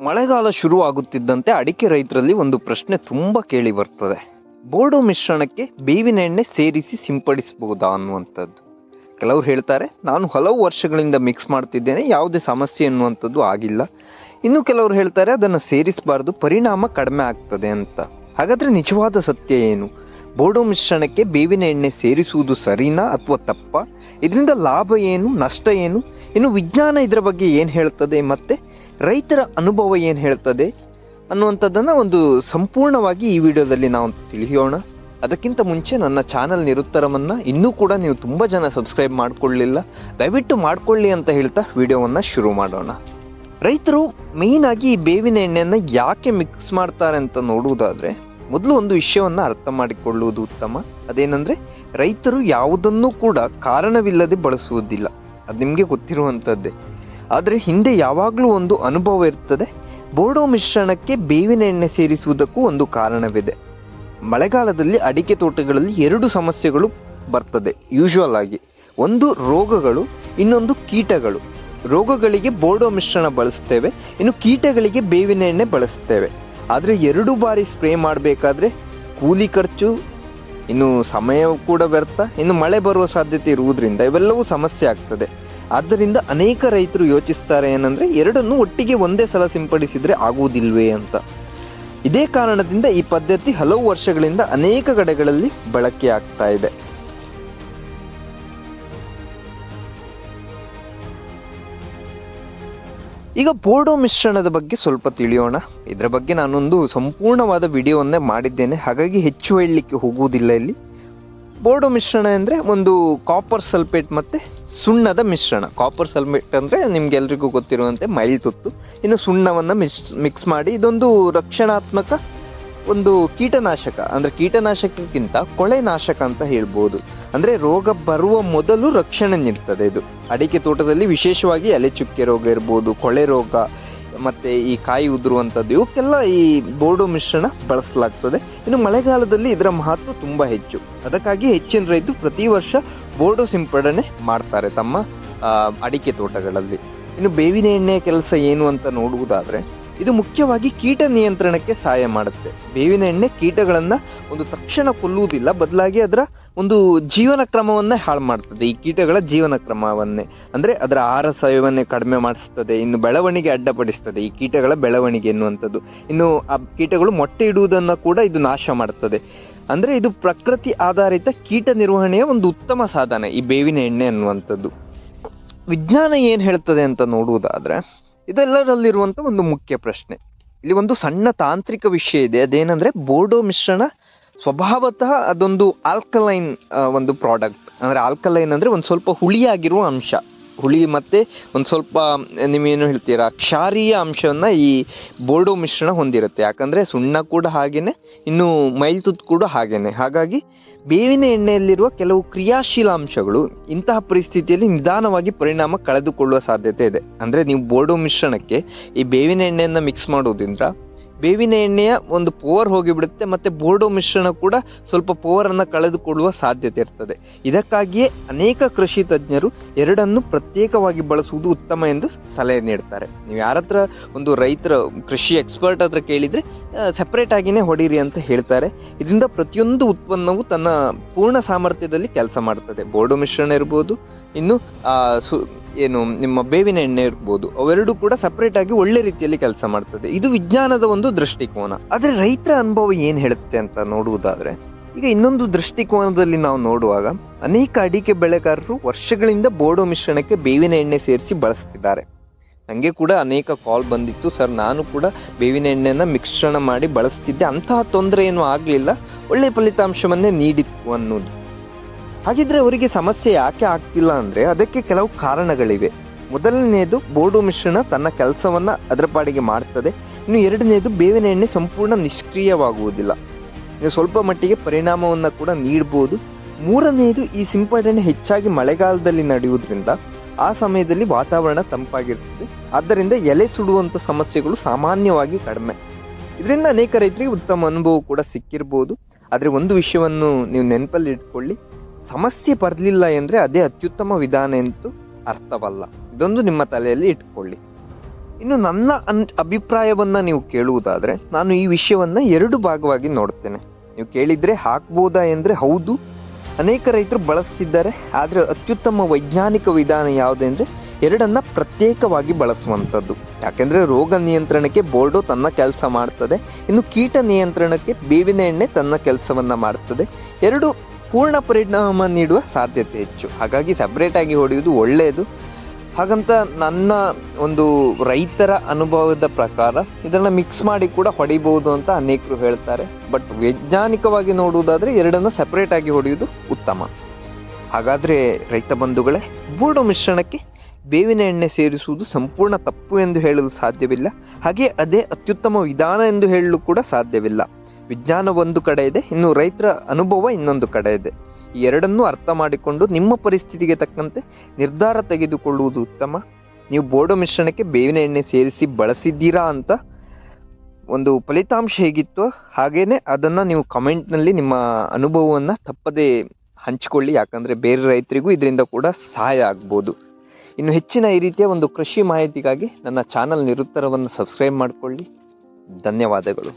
ಮಳೆಗಾಲ ಶುರುವಾಗುತ್ತಿದ್ದಂತೆ ಅಡಿಕೆ ರೈತರಲ್ಲಿ ಒಂದು ಪ್ರಶ್ನೆ ತುಂಬ ಕೇಳಿ ಬರ್ತದೆ. ಬೋಡೋ ಮಿಶ್ರಣಕ್ಕೆ ಬೇವಿನ ಎಣ್ಣೆ ಸೇರಿಸಿ ಸಿಂಪಡಿಸಬಹುದಾ ಅನ್ನುವಂಥದ್ದು. ಕೆಲವರು ಹೇಳ್ತಾರೆ, ನಾನು ಹಲವು ವರ್ಷಗಳಿಂದ ಮಿಕ್ಸ್ ಮಾಡ್ತಿದ್ದೇನೆ, ಯಾವುದೇ ಸಮಸ್ಯೆ ಅನ್ನುವಂಥದ್ದು ಆಗಿಲ್ಲ. ಇನ್ನು ಕೆಲವರು ಹೇಳ್ತಾರೆ, ಅದನ್ನು ಸೇರಿಸಬಾರ್ದು, ಪರಿಣಾಮ ಕಡಿಮೆ ಆಗ್ತದೆ ಅಂತ. ಹಾಗಾದರೆ ನಿಜವಾದ ಸತ್ಯ ಏನು? ಬೋಡೋ ಮಿಶ್ರಣಕ್ಕೆ ಬೇವಿನ ಎಣ್ಣೆ ಸೇರಿಸುವುದು ಸರಿನಾ ಅಥವಾ ತಪ್ಪ? ಇದರಿಂದ ಲಾಭ ಏನು, ನಷ್ಟ ಏನು? ಇನ್ನು ವಿಜ್ಞಾನ ಇದರ ಬಗ್ಗೆ ಏನು ಹೇಳ್ತದೆ, ಮತ್ತೆ ರೈತರ ಅನುಭವ ಏನು ಹೇಳ್ತದೆ ಅನ್ನುವಂಥದ್ದನ್ನು ಒಂದು ಸಂಪೂರ್ಣವಾಗಿ ಈ ವಿಡಿಯೋದಲ್ಲಿ ನಾವು ತಿಳಿಯೋಣ. ಅದಕ್ಕಿಂತ ಮುಂಚೆ ನನ್ನ ಚಾನಲ್ ನಿರುತ್ತರವನ್ನು ಇನ್ನೂ ಕೂಡ ನೀವು ತುಂಬ ಜನ ಸಬ್ಸ್ಕ್ರೈಬ್ ಮಾಡಿಕೊಳ್ಳಿಲ್ಲ, ದಯವಿಟ್ಟು ಮಾಡಿಕೊಳ್ಳಿ ಅಂತ ಹೇಳ್ತಾ ವಿಡಿಯೋವನ್ನು ಶುರು ಮಾಡೋಣ. ರೈತರು ಮೇಯ್ನಾಗಿ ಈ ಬೇವಿನ ಎಣ್ಣೆಯನ್ನು ಯಾಕೆ ಮಿಕ್ಸ್ ಮಾಡ್ತಾರೆ ಅಂತ ನೋಡುವುದಾದರೆ, ಮೊದಲು ಒಂದು ವಿಷಯವನ್ನು ಅರ್ಥ ಮಾಡಿಕೊಳ್ಳುವುದು ಉತ್ತಮ. ಅದೇನೆಂದರೆ, ರೈತರು ಯಾವುದನ್ನೂ ಕೂಡ ಕಾರಣವಿಲ್ಲದೆ ಬಳಸುವುದಿಲ್ಲ, ಅದು ನಿಮಗೆ ಗೊತ್ತಿರುವಂಥದ್ದೇ. ಆದರೆ ಹಿಂದೆ ಯಾವಾಗಲೂ ಒಂದು ಅನುಭವ ಇರ್ತದೆ. ಬೋಡೋ ಮಿಶ್ರಣಕ್ಕೆ ಬೇವಿನ ಎಣ್ಣೆ ಸೇರಿಸುವುದಕ್ಕೂ ಒಂದು ಕಾರಣವಿದೆ. ಮಳೆಗಾಲದಲ್ಲಿ ಅಡಿಕೆ ತೋಟಗಳಲ್ಲಿ ಎರಡು ಸಮಸ್ಯೆಗಳು ಬರ್ತದೆ ಯೂಶುವಲ್ ಆಗಿ. ಒಂದು ರೋಗಗಳು, ಇನ್ನೊಂದು ಕೀಟಗಳು. ರೋಗಗಳಿಗೆ ಬೋಡೋ ಮಿಶ್ರಣ ಬಳಸ್ತೇವೆ, ಇನ್ನು ಕೀಟಗಳಿಗೆ ಬೇವಿನ ಎಣ್ಣೆ ಬಳಸ್ತೇವೆ. ಆದರೆ ಎರಡು ಬಾರಿ ಸ್ಪ್ರೇ ಮಾಡಬೇಕಾದ್ರೆ ಕೂಲಿ ಖರ್ಚು, ಇನ್ನು ಸಮಯ ಕೂಡ ವ್ಯರ್ಥ, ಇನ್ನು ಮಳೆ ಬರುವ ಸಾಧ್ಯತೆ ಇರುವುದರಿಂದ ಇವೆಲ್ಲವೂ ಸಮಸ್ಯೆ ಆಗ್ತದೆ. ಆದ್ದರಿಂದ ಅನೇಕ ರೈತರು ಯೋಚಿಸ್ತಾರೆ ಏನಂದರೆ, ಎರಡನ್ನು ಒಟ್ಟಿಗೆ ಒಂದೇ ಸಲ ಸಿಂಪಡಿಸಿದರೆ ಆಗುವುದಿಲ್ವೇ ಅಂತ. ಇದೇ ಕಾರಣದಿಂದ ಈ ಪದ್ಧತಿ ಹಲವು ವರ್ಷಗಳಿಂದ ಅನೇಕ ಕಡೆಗಳಲ್ಲಿ ಬಳಕೆ ಆಗ್ತಾ ಇದೆ. ಈಗ ಬೋಡೋ ಮಿಶ್ರಣದ ಬಗ್ಗೆ ಸ್ವಲ್ಪ ತಿಳಿಯೋಣ. ಇದರ ಬಗ್ಗೆ ನಾನೊಂದು ಸಂಪೂರ್ಣವಾದ ವಿಡಿಯೋವನ್ನೇ ಮಾಡಿದ್ದೇನೆ, ಹಾಗಾಗಿ ಹೆಚ್ಚು ಹೇಳಲಿಕ್ಕೆ ಹೋಗುವುದಿಲ್ಲ ಇಲ್ಲಿ. ಬೋಡೋ ಮಿಶ್ರಣ ಅಂದರೆ ಒಂದು ಕಾಪರ್ ಸಲ್ಫೇಟ್ ಮತ್ತು ಸುಣ್ಣದ ಮಿಶ್ರಣ. ಕಾಪರ್ ಸಲ್ಫೇಟ್ ಅಂದರೆ ನಿಮ್ಗೆಲ್ರಿಗೂ ಗೊತ್ತಿರುವಂತೆ ಮೈಲ್ತುತ್ತು. ಇನ್ನು ಸುಣ್ಣವನ್ನು ಮಿಕ್ಸ್ ಮಾಡಿ ಇದೊಂದು ರಕ್ಷಣಾತ್ಮಕ ಒಂದು ಕೀಟನಾಶಕ, ಅಂದರೆ ಕೀಟನಾಶಕಕ್ಕಿಂತ ಕೊಳೆನಾಶಕ ಅಂತ ಹೇಳ್ಬೋದು. ಅಂದರೆ ರೋಗ ಬರುವ ಮೊದಲು ರಕ್ಷಣೆ ನೀಡ್ತದೆ ಇದು. ಅಡಿಕೆ ತೋಟದಲ್ಲಿ ವಿಶೇಷವಾಗಿ ಎಲೆ ಚುಕ್ಕೆ ರೋಗ ಇರ್ಬೋದು, ಕೊಳೆ ರೋಗ, ಮತ್ತು ಈ ಕಾಯಿ ಉದುರುವಂಥದ್ದು, ಇವಕ್ಕೆಲ್ಲ ಈ ಬೋಡೋ ಮಿಶ್ರಣ ಬಳಸಲಾಗ್ತದೆ. ಇನ್ನು ಮಳೆಗಾಲದಲ್ಲಿ ಇದರ ಮಹತ್ವ ತುಂಬ ಹೆಚ್ಚು. ಅದಕ್ಕಾಗಿ ಹೆಚ್ಚಿನ ರೈತರು ಪ್ರತಿ ವರ್ಷ ಬೋಡೋ ಸಿಂಪಡಣೆ ಮಾಡ್ತಾರೆ ತಮ್ಮ ಅಡಿಕೆ ತೋಟಗಳಲ್ಲಿ. ಇನ್ನು ಬೇವಿನ ಎಣ್ಣೆಯ ಕೆಲಸ ಏನು ಅಂತ ನೋಡುವುದಾದರೆ, ಇದು ಮುಖ್ಯವಾಗಿ ಕೀಟ ನಿಯಂತ್ರಣಕ್ಕೆ ಸಹಾಯ ಮಾಡುತ್ತೆ. ಬೇವಿನ ಎಣ್ಣೆ ಕೀಟಗಳನ್ನು ಒಂದು ತಕ್ಷಣ ಕೊಲ್ಲುವುದಿಲ್ಲ, ಬದಲಾಗಿ ಅದರ ಒಂದು ಜೀವನ ಕ್ರಮವನ್ನೇ ಹಾಳು ಮಾಡ್ತದೆ. ಈ ಕೀಟಗಳ ಜೀವನ ಕ್ರಮವನ್ನೇ, ಅಂದರೆ ಅದರ ಆಹಾರ ಸೇವನೆ ಕಡಿಮೆ ಮಾಡಿಸ್ತದೆ, ಇನ್ನು ಬೆಳವಣಿಗೆ ಅಡ್ಡಪಡಿಸ್ತದೆ, ಈ ಕೀಟಗಳ ಬೆಳವಣಿಗೆ ಎನ್ನುವಂಥದ್ದು. ಇನ್ನು ಆ ಕೀಟಗಳು ಮೊಟ್ಟೆ ಇಡುವುದನ್ನು ಕೂಡ ಇದು ನಾಶ ಮಾಡುತ್ತದೆ. ಅಂದರೆ ಇದು ಪ್ರಕೃತಿ ಆಧಾರಿತ ಕೀಟ ನಿರ್ವಹಣೆಯ ಒಂದು ಉತ್ತಮ ಸಾಧನ ಈ ಬೇವಿನ ಎಣ್ಣೆ ಅನ್ನುವಂಥದ್ದು. ವಿಜ್ಞಾನ ಏನು ಹೇಳ್ತದೆ ಅಂತ ನೋಡುವುದಾದರೆ, ಇದೆಲ್ಲರಲ್ಲಿರುವಂಥ ಒಂದು ಮುಖ್ಯ ಪ್ರಶ್ನೆ. ಇಲ್ಲಿ ಒಂದು ಸಣ್ಣ ತಾಂತ್ರಿಕ ವಿಷಯ ಇದೆ. ಅದೇನೆಂದರೆ, ಬೋಡೋ ಮಿಶ್ರಣ ಸ್ವಭಾವತಃ ಅದೊಂದು ಆಲ್ಕಲೈನ್ ಒಂದು ಪ್ರಾಡಕ್ಟ್. ಅಂದರೆ ಆಲ್ಕಲೈನ್ ಅಂದರೆ ಒಂದು ಸ್ವಲ್ಪ ಹುಳಿಯಾಗಿರುವ ಅಂಶ, ಹುಳಿ ಮತ್ತು ಒಂದು ಸ್ವಲ್ಪ ನೀವೇನು ಹೇಳ್ತೀರಾ ಕ್ಷಾರೀಯ ಅಂಶವನ್ನು ಈ ಬೋಡೋ ಮಿಶ್ರಣ ಹೊಂದಿರುತ್ತೆ. ಯಾಕಂದರೆ ಸುಣ್ಣ ಕೂಡ ಹಾಗೇನೆ, ಇನ್ನು ಮೈಲ್ತುತ್ತು ಕೂಡ ಹಾಗೇನೆ. ಹಾಗಾಗಿ ಬೇವಿನ ಎಣ್ಣೆಯಲ್ಲಿರುವ ಕೆಲವು ಕ್ರಿಯಾಶೀಲ ಅಂಶಗಳು ಇಂತಹ ಪರಿಸ್ಥಿತಿಯಲ್ಲಿ ನಿಧಾನವಾಗಿ ಪರಿಣಾಮ ಕಳೆದುಕೊಳ್ಳುವ ಸಾಧ್ಯತೆ ಇದೆ. ಅಂದರೆ ನೀವು ಬೋಡೋ ಮಿಶ್ರಣಕ್ಕೆ ಈ ಬೇವಿನ ಎಣ್ಣೆಯನ್ನು ಮಿಕ್ಸ್ ಮಾಡೋದ್ರಿಂದ ಬೇವಿನ ಎಣ್ಣೆಯ ಒಂದು ಪವರ್ ಹೋಗಿಬಿಡುತ್ತೆ, ಮತ್ತು ಬೋಡೋ ಮಿಶ್ರಣ ಕೂಡ ಸ್ವಲ್ಪ ಪವರನ್ನು ಕಳೆದುಕೊಳ್ಳುವ ಸಾಧ್ಯತೆ ಇರ್ತದೆ. ಇದಕ್ಕಾಗಿಯೇ ಅನೇಕ ಕೃಷಿ ತಜ್ಞರು ಎರಡನ್ನು ಪ್ರತ್ಯೇಕವಾಗಿ ಬಳಸುವುದು ಉತ್ತಮ ಎಂದು ಸಲಹೆ ನೀಡ್ತಾರೆ. ನೀವು ಯಾರ ಹತ್ರ ಒಂದು ರೈತರ ಕೃಷಿ ಎಕ್ಸ್ಪರ್ಟ್ ಹತ್ರ ಕೇಳಿದರೆ ಸೆಪ್ರೇಟ್ ಆಗಿಯೇ ಹೊಡೀರಿ ಅಂತ ಹೇಳ್ತಾರೆ. ಇದರಿಂದ ಪ್ರತಿಯೊಂದು ಉತ್ಪನ್ನವು ತನ್ನ ಪೂರ್ಣ ಸಾಮರ್ಥ್ಯದಲ್ಲಿ ಕೆಲಸ ಮಾಡ್ತದೆ. ಬೋಡೋ ಮಿಶ್ರಣ ಇರ್ಬೋದು, ಇನ್ನು ಏನು ನಿಮ್ಮ ಬೇವಿನ ಎಣ್ಣೆ ಇರ್ಬೋದು, ಅವೆರಡು ಕೂಡ ಸಪ್ರೇಟ್ ಆಗಿ ಒಳ್ಳೆ ರೀತಿಯಲ್ಲಿ ಕೆಲಸ ಮಾಡ್ತದೆ. ಇದು ವಿಜ್ಞಾನದ ಒಂದು ದೃಷ್ಟಿಕೋನ. ಆದರೆ ರೈತರ ಅನುಭವ ಏನು ಹೇಳುತ್ತೆ ಅಂತ ನೋಡುವುದಾದರೆ, ಈಗ ಇನ್ನೊಂದು ದೃಷ್ಟಿಕೋನದಲ್ಲಿ ನಾವು ನೋಡುವಾಗ ಅನೇಕ ಅಡಿಕೆ ಬೆಳೆಗಾರರು ವರ್ಷಗಳಿಂದ ಬೋಡೋ ಮಿಶ್ರಣಕ್ಕೆ ಬೇವಿನ ಎಣ್ಣೆ ಸೇರಿಸಿ ಬಳಸ್ತಿದ್ದಾರೆ. ನನಗೆ ಕೂಡ ಅನೇಕ ಕಾಲ್ ಬಂದಿತ್ತು, ಸರ್ ನಾನು ಕೂಡ ಬೇವಿನ ಎಣ್ಣೆಯನ್ನು ಮಿಶ್ರಣ ಮಾಡಿ ಬಳಸ್ತಿದ್ದೆ, ಅಂತಹ ತೊಂದರೆ ಏನೂ ಆಗಲಿಲ್ಲ, ಒಳ್ಳೆಯ ಫಲಿತಾಂಶವನ್ನೇ ನೀಡಿತ್ತು ಅನ್ನೋದು. ಹಾಗಿದ್ರೆ ಅವರಿಗೆ ಸಮಸ್ಯೆ ಯಾಕೆ ಆಗ್ತಿಲ್ಲ ಅಂದರೆ, ಅದಕ್ಕೆ ಕೆಲವು ಕಾರಣಗಳಿವೆ. ಮೊದಲನೆಯದು, ಬೋಡೋ ಮಿಶ್ರಣ ತನ್ನ ಕೆಲಸವನ್ನು ಅದರ ಪಾಡಿಗೆ ಮಾಡ್ತದೆ. ಇನ್ನು ಎರಡನೇದು, ಬೇವಿನ ಎಣ್ಣೆ ಸಂಪೂರ್ಣ ನಿಷ್ಕ್ರಿಯವಾಗುವುದಿಲ್ಲ, ಇನ್ನು ಸ್ವಲ್ಪ ಮಟ್ಟಿಗೆ ಪರಿಣಾಮವನ್ನು ಕೂಡ ನೀಡ್ಬೋದು. ಮೂರನೆಯದು, ಈ ಸಿಂಪಡಣೆ ಹೆಚ್ಚಾಗಿ ಮಳೆಗಾಲದಲ್ಲಿ ನಡೆಯುವುದರಿಂದ ಆ ಸಮಯದಲ್ಲಿ ವಾತಾವರಣ ತಂಪಾಗಿರ್ತದೆ, ಆದ್ದರಿಂದ ಎಲೆ ಸುಡುವಂಥ ಸಮಸ್ಯೆಗಳು ಸಾಮಾನ್ಯವಾಗಿ ಕಡಿಮೆ. ಇದರಿಂದ ಅನೇಕ ರೈತರಿಗೆ ಉತ್ತಮ ಅನುಭವ ಕೂಡ ಸಿಕ್ಕಿರ್ಬೋದು. ಆದರೆ ಒಂದು ವಿಷಯವನ್ನು ನೀವು ನೆನಪಲ್ಲಿ ಇಟ್ಕೊಳ್ಳಿ, ಸಮಸ್ಯೆ ಬರಲಿಲ್ಲ ಎಂದರೆ ಅದೇ ಅತ್ಯುತ್ತಮ ವಿಧಾನ ಅಂತೂ ಅರ್ಥವಲ್ಲ. ಇದೊಂದು ನಿಮ್ಮ ತಲೆಯಲ್ಲಿ ಇಟ್ಕೊಳ್ಳಿ. ಇನ್ನು ನನ್ನ ಅಭಿಪ್ರಾಯವನ್ನು ನೀವು ಕೇಳುವುದಾದರೆ ನಾನು ಈ ವಿಷಯವನ್ನು 2 ಭಾಗವಾಗಿ ನೋಡ್ತೇನೆ. ನೀವು ಕೇಳಿದರೆ ಹಾಕ್ಬೋದಾ ಎಂದರೆ ಹೌದು, ಅನೇಕ ರೈತರು ಬಳಸ್ತಿದ್ದಾರೆ. ಆದರೆ ಅತ್ಯುತ್ತಮ ವೈಜ್ಞಾನಿಕ ವಿಧಾನ ಯಾವುದೆಂದರೆ ಎರಡನ್ನ ಪ್ರತ್ಯೇಕವಾಗಿ ಬಳಸುವಂಥದ್ದು. ಯಾಕೆಂದರೆ ರೋಗ ನಿಯಂತ್ರಣಕ್ಕೆ ಬೋರ್ಡೋ ತನ್ನ ಕೆಲಸ ಮಾಡ್ತದೆ, ಇನ್ನು ಕೀಟ ನಿಯಂತ್ರಣಕ್ಕೆ ಬೇವಿನ ಎಣ್ಣೆ ತನ್ನ ಕೆಲಸವನ್ನು ಮಾಡ್ತದೆ. ಎರಡು ಪೂರ್ಣ ಪರಿಣಾಮ ನೀಡುವ ಸಾಧ್ಯತೆ ಹೆಚ್ಚು. ಹಾಗಾಗಿ ಸಪ್ರೇಟಾಗಿ ಹೊಡೆಯುವುದು ಒಳ್ಳೆಯದು. ಹಾಗಂತ ನನ್ನ ಒಂದು ರೈತರ ಅನುಭವದ ಪ್ರಕಾರ ಇದನ್ನು ಮಿಕ್ಸ್ ಮಾಡಿ ಕೂಡ ಹೊಡಿಬಹುದು ಅಂತ ಅನೇಕರು ಹೇಳ್ತಾರೆ. ಬಟ್ ವೈಜ್ಞಾನಿಕವಾಗಿ ನೋಡುವುದಾದರೆ ಎರಡನ್ನು ಸಪ್ರೇಟಾಗಿ ಹೊಡೆಯುವುದು ಉತ್ತಮ. ಹಾಗಾದರೆ ರೈತ ಬಂಧುಗಳೇ, ಬೋರ್ಡೋ ಮಿಶ್ರಣಕ್ಕೆ ಬೇವಿನ ಎಣ್ಣೆ ಸೇರಿಸುವುದು ಸಂಪೂರ್ಣ ತಪ್ಪು ಎಂದು ಹೇಳಲು ಸಾಧ್ಯವಿಲ್ಲ. ಹಾಗೆ ಅದೇ ಅತ್ಯುತ್ತಮ ವಿಧಾನ ಎಂದು ಹೇಳಲು ಕೂಡ ಸಾಧ್ಯವಿಲ್ಲ. ವಿಜ್ಞಾನ ಒಂದು ಕಡೆ ಇದೆ, ಇನ್ನು ರೈತರ ಅನುಭವ ಇನ್ನೊಂದು ಕಡೆ ಇದೆ. ಈ ಎರಡನ್ನೂ ಅರ್ಥ ಮಾಡಿಕೊಂಡು ನಿಮ್ಮ ಪರಿಸ್ಥಿತಿಗೆ ತಕ್ಕಂತೆ ನಿರ್ಧಾರ ತೆಗೆದುಕೊಳ್ಳುವುದು ಉತ್ತಮ. ನೀವು ಬೋರ್ಡೋ ಮಿಶ್ರಣಕ್ಕೆ ಬೇವಿನ ಎಣ್ಣೆ ಸೇರಿಸಿ ಬಳಸಿದ್ದೀರಾ ಅಂತ ಒಂದು ಫಲಿತಾಂಶ ಹೇಗಿತ್ತು ಹಾಗೇನೆ ಅದನ್ನು ನೀವು ಕಮೆಂಟ್ನಲ್ಲಿ ನಿಮ್ಮ ಅನುಭವವನ್ನು ತಪ್ಪದೇ ಹಂಚಿಕೊಳ್ಳಿ. ಯಾಕಂದರೆ ಬೇರೆ ರೈತರಿಗೂ ಇದರಿಂದ ಕೂಡ ಸಹಾಯ ಆಗ್ಬೋದು. ಇನ್ನು ಹೆಚ್ಚಿನ ಈ ರೀತಿಯ ಒಂದು ಕೃಷಿ ಮಾಹಿತಿಗಾಗಿ ನನ್ನ ಚಾನಲ್ ನಿರುತ್ತರವನ್ನು ಸಬ್ಸ್ಕ್ರೈಬ್ ಮಾಡಿಕೊಳ್ಳಿ. ಧನ್ಯವಾದಗಳು.